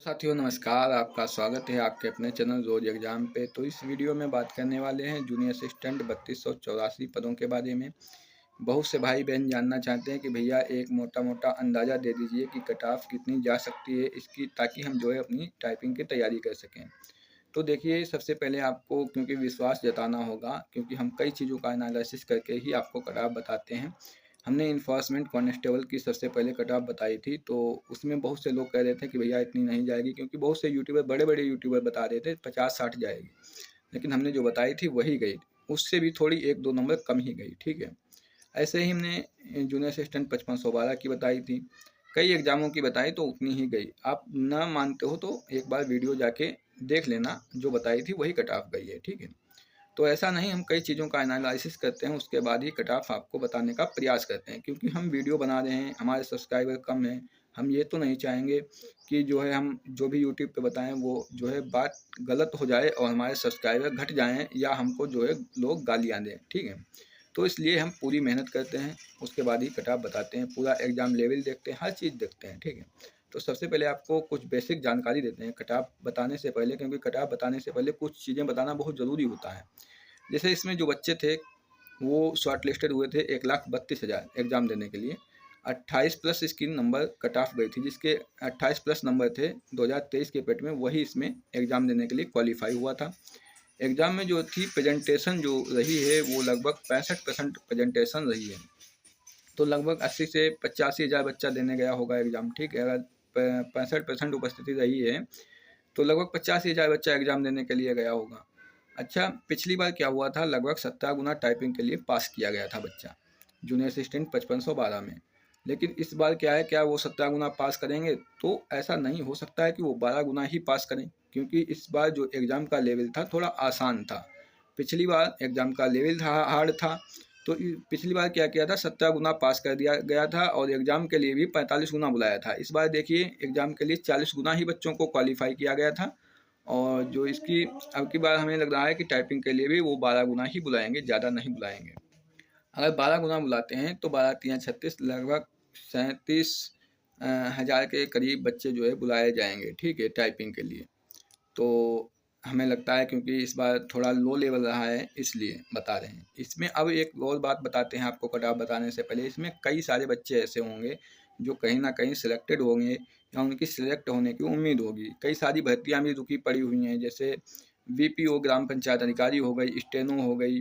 साथियों नमस्कार, आपका स्वागत है आपके अपने चैनल रोज एग्जाम पे। तो इस वीडियो में बात करने वाले हैं जूनियर असिस्टेंट 3284 पदों के बारे में। बहुत से भाई बहन जानना चाहते हैं कि भैया एक मोटा मोटा अंदाज़ा दे दीजिए कि कट ऑफ कितनी जा सकती है इसकी, ताकि हम जो है अपनी टाइपिंग की तैयारी कर सकें। तो देखिए, सबसे पहले आपको क्योंकि विश्वास जताना होगा, क्योंकि हम कई चीज़ों का एनालिसिस करके ही आपको कट ऑफ बताते हैं। हमने इन्फोर्समेंट कांस्टेबल की सबसे पहले कट ऑफ बताई थी, तो उसमें बहुत से लोग कह रहे थे कि भैया इतनी नहीं जाएगी, क्योंकि बहुत से यूट्यूबर बड़े-बड़े यूट्यूबर बता रहे थे 50-60 जाएगी। लेकिन हमने जो बताई थी वही गई, उससे भी थोड़ी 1-2 नंबर कम ही गई, ठीक है। ऐसे ही हमने जूनियर असिस्टेंट 5512 की बताई थी, कई एग्ज़ामों की बताई तो उतनी ही गई। आप ना मानते हो तो एक बार वीडियो जाके देख लेना, जो बताई थी वही कट ऑफ गई है, ठीक है। तो ऐसा नहीं, हम कई चीज़ों का एनालिसिस करते हैं, उसके बाद ही कट ऑफ आपको बताने का प्रयास करते हैं, क्योंकि हम वीडियो बना रहे हैं, हमारे सब्सक्राइबर कम हैं। हम ये तो नहीं चाहेंगे कि जो है हम जो भी यूट्यूब पे बताएं वो जो है बात गलत हो जाए और हमारे सब्सक्राइबर घट जाएं, या हमको जो है लोग गालियाँ दें, ठीक है। तो इसलिए हम पूरी मेहनत करते हैं, उसके बाद ही कट ऑफ बताते हैं, पूरा एग्ज़ाम लेवल देखते हैं, हर चीज़ देखते हैं, ठीक है। तो सबसे पहले आपको कुछ बेसिक जानकारी देते हैं कट ऑफ बताने से पहले, क्योंकि कट ऑफ बताने से पहले कुछ चीज़ें बताना बहुत ज़रूरी होता है। जैसे इसमें जो बच्चे थे वो शॉर्ट लिस्टेड हुए थे 1,32,000 एग्ज़ाम देने के लिए। 28 प्लस इसकी नंबर कट ऑफ गई थी, जिसके 28 प्लस नंबर थे 2023 के पेट में, वही इसमें एग्ज़ाम देने के लिए क्वालिफाई हुआ था। एग्ज़ाम में जो थी प्रेजेंटेशन जो रही है वो लगभग 65% प्रेजेंटेशन रही है। तो लगभग 80 से 85,000 बच्चा देने गया होगा एग्ज़ाम, ठीक है। अगर 65% उपस्थिति रही है तो लगभग 85,000 बच्चा एग्ज़ाम देने के लिए गया होगा। अच्छा, पिछली बार क्या हुआ था, लगभग 17 गुना टाइपिंग के लिए पास किया गया था बच्चा जूनियर असिस्टेंट 5512 में। लेकिन इस बार क्या है, क्या वो 17 गुना पास करेंगे? तो ऐसा नहीं हो सकता है कि वो 12 गुना ही पास करें, क्योंकि इस बार जो एग्ज़ाम का लेवल था थोड़ा आसान था। पिछली बार एग्ज़ाम का लेवल था हार्ड था, तो पिछली बार क्या किया था, 17 गुना पास कर दिया गया था और एग्ज़ाम के लिए भी 45 गुना बुलाया था। इस बार देखिए, एग्ज़ाम के लिए 40 गुना ही बच्चों को क्वालिफाई किया गया था, और जो इसकी अब की बार हमें लग रहा है कि टाइपिंग के लिए भी वो 12 गुना ही बुलाएंगे, ज़्यादा नहीं बुलाएंगे। अगर 12 गुना बुलाते हैं तो 12 तियाँ 36, लगभग 37 हज़ार के करीब बच्चे जो है बुलाए जाएंगे, ठीक है, टाइपिंग के लिए। तो हमें लगता है क्योंकि इस बार थोड़ा लो लेवल रहा है, इसलिए बता रहे हैं। इसमें अब एक और बात बताते हैं आपको कट ऑफ बताने से पहले, इसमें कई सारे बच्चे ऐसे होंगे जो कहीं ना कहीं सिलेक्टेड होंगे या उनकी सिलेक्ट होने की उम्मीद होगी। कई सारी भर्तियां भी रुकी पड़ी हुई हैं, जैसे वीपीओ ग्राम पंचायत अधिकारी हो गई, स्टेनो हो गई,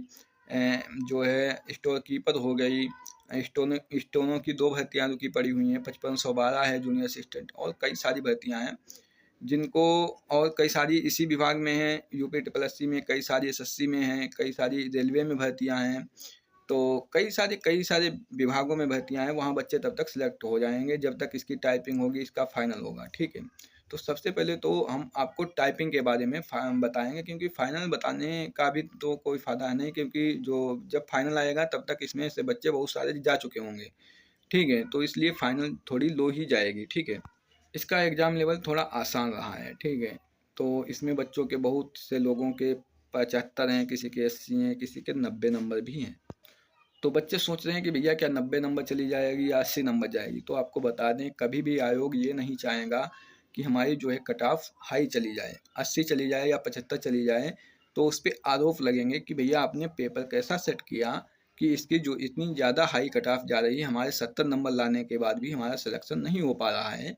जो है स्टोर कीपर हो गई, स्टोनों की 2 भर्तियां रुकी पड़ी हुई हैं, 5512 है जूनियर असिस्टेंट, और कई सारी भर्तियां हैं जिनको, और कई सारी इसी विभाग में हैं, यूपी ट्रिपल एससी में, कई सारी एसएससी में हैं, कई सारी रेलवे में भर्तियां हैं। तो कई सारे विभागों में भर्तियां हैं, वहाँ बच्चे तब तक सिलेक्ट हो जाएंगे जब तक इसकी टाइपिंग होगी, इसका फाइनल होगा, ठीक है। तो सबसे पहले तो हम आपको टाइपिंग के बारे में बताएंगे, क्योंकि फाइनल बताने का भी तो कोई फ़ायदा है नहीं, क्योंकि जो जब फाइनल आएगा तब तक इसमें से बच्चे बहुत सारे जा चुके होंगे, ठीक है। तो इसलिए फाइनल थोड़ी लो ही जाएगी, ठीक है। इसका एग्ज़ाम लेवल थोड़ा आसान रहा है, ठीक है। तो इसमें बच्चों के बहुत से लोगों के 75 हैं, किसी के 80 हैं, किसी के 90 नंबर भी हैं। तो बच्चे सोच रहे हैं कि भैया क्या 90 नंबर चली जाएगी या 80 नंबर जाएगी? तो आपको बता दें, कभी भी आयोग ये नहीं चाहेगा कि हमारी जो है कट ऑफ हाई चली जाए, 80 चली जाए या 75 चली जाए। तो उस पर आरोप लगेंगे कि भैया आपने पेपर कैसा सेट किया कि इसकी जो इतनी ज़्यादा हाई कट ऑफ जा रही है, हमारे 70 नंबर लाने के बाद भी हमारा सिलेक्शन नहीं हो पा रहा है।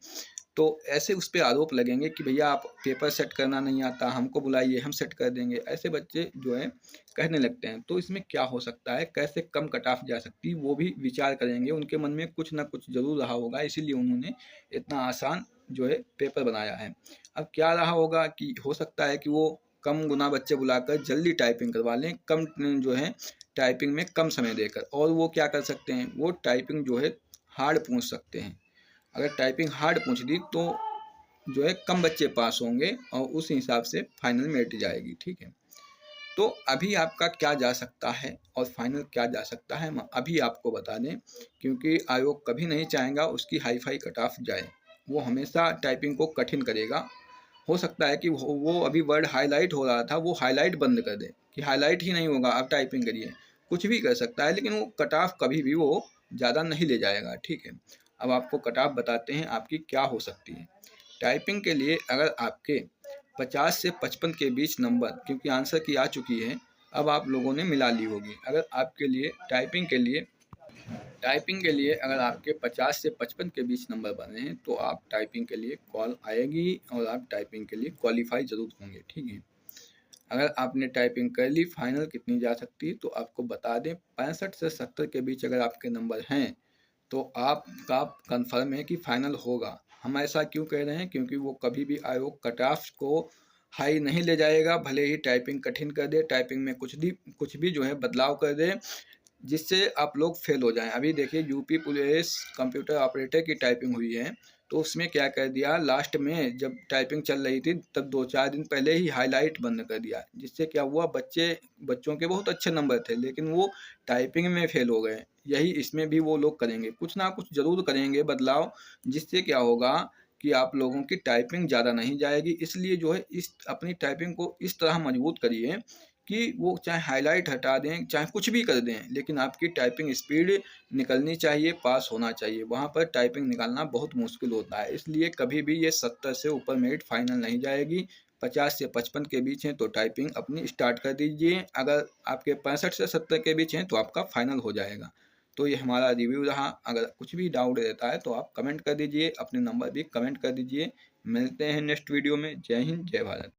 तो ऐसे उस पर आरोप लगेंगे कि भैया आप पेपर सेट करना नहीं आता, हमको बुलाइए, हम सेट कर देंगे। ऐसे बच्चे जो है कहने लगते हैं। तो इसमें क्या हो सकता है, कैसे कम कट ऑफ जा सकती है, वो भी विचार करेंगे। उनके मन में कुछ ना कुछ ज़रूर रहा होगा, इसीलिए उन्होंने इतना आसान जो है पेपर बनाया है। अब क्या रहा होगा कि हो सकता है कि वो कम गुना बच्चे बुलाकर जल्दी टाइपिंग करवा लें, कम जो है टाइपिंग में कम समय देकर। और वो क्या कर सकते हैं, वो टाइपिंग जो है हार्ड पूछ सकते हैं। अगर टाइपिंग हार्ड पूछ दी तो जो है कम बच्चे पास होंगे और उस हिसाब से फाइनल मेरिट जाएगी, ठीक है। तो अभी आपका क्या जा सकता है और फाइनल क्या जा सकता है, हम अभी आपको बता दें, क्योंकि आयोग कभी नहीं चाहेगा उसकी हाई फाई कट ऑफ जाए। वो हमेशा टाइपिंग को कठिन करेगा। हो सकता है कि वो अभी वर्ड हाईलाइट हो रहा था, वो हाईलाइट बंद कर दे कि हाईलाइट ही नहीं होगा, अब टाइपिंग करिए। कुछ भी कर सकता है, लेकिन वो कट ऑफ कभी भी वो ज़्यादा नहीं ले जाएगा, ठीक है। अब आपको कट ऑफ बताते हैं आपकी क्या हो सकती है। टाइपिंग के लिए अगर आपके 50 से 55 के बीच नंबर, क्योंकि आंसर की आ चुकी है, अब आप लोगों ने मिला ली होगी। अगर आपके लिए टाइपिंग के लिए अगर आपके 50 से 55 के बीच नंबर बने हैं तो आप टाइपिंग के लिए कॉल आएगी और आप टाइपिंग के लिए क्वालिफाई ज़रूर होंगे, ठीक है। अगर आपने टाइपिंग कर ली, फाइनल कितनी जा सकती है तो आपको बता दें, 65 से 70 के बीच अगर आपके नंबर हैं तो आपका कंफर्म है कि फाइनल होगा। हम ऐसा क्यों कह रहे हैं, क्योंकि वो कभी भी आयोग कट ऑफ को हाई नहीं ले जाएगा, भले ही टाइपिंग कठिन कर दे, टाइपिंग में कुछ भी जो है बदलाव कर दे जिससे आप लोग फेल हो जाएं। अभी देखिए यूपी पुलिस कंप्यूटर ऑपरेटर की टाइपिंग हुई है, तो उसमें क्या कर दिया, लास्ट में जब टाइपिंग चल रही थी तब 2-4 दिन पहले ही हाईलाइट बंद कर दिया, जिससे क्या हुआ, बच्चों के बहुत अच्छे नंबर थे लेकिन वो टाइपिंग में फेल हो गए। यही इसमें भी वो लोग करेंगे, कुछ ना कुछ ज़रूर करेंगे बदलाव, जिससे क्या होगा कि आप लोगों की टाइपिंग ज़्यादा नहीं जाएगी। इसलिए जो है इस अपनी टाइपिंग को इस तरह मजबूत करिए कि वो चाहे हाईलाइट हटा दें, चाहे कुछ भी कर दें, लेकिन आपकी टाइपिंग स्पीड निकलनी चाहिए, पास होना चाहिए। वहाँ पर टाइपिंग निकालना बहुत मुश्किल होता है, इसलिए कभी भी ये 70 से ऊपर मेरिट फाइनल नहीं जाएगी। 50 से 55 के बीच हैं तो टाइपिंग अपनी स्टार्ट कर दीजिए। अगर आपके 65 से 70 के बीच हैं तो आपका फाइनल हो जाएगा। तो ये हमारा रिव्यू रहा। अगर कुछ भी डाउट रहता है तो आप कमेंट कर दीजिए, अपने नंबर भी कमेंट कर दीजिए। मिलते हैं नेक्स्ट वीडियो में। जय हिंद, जय भारत।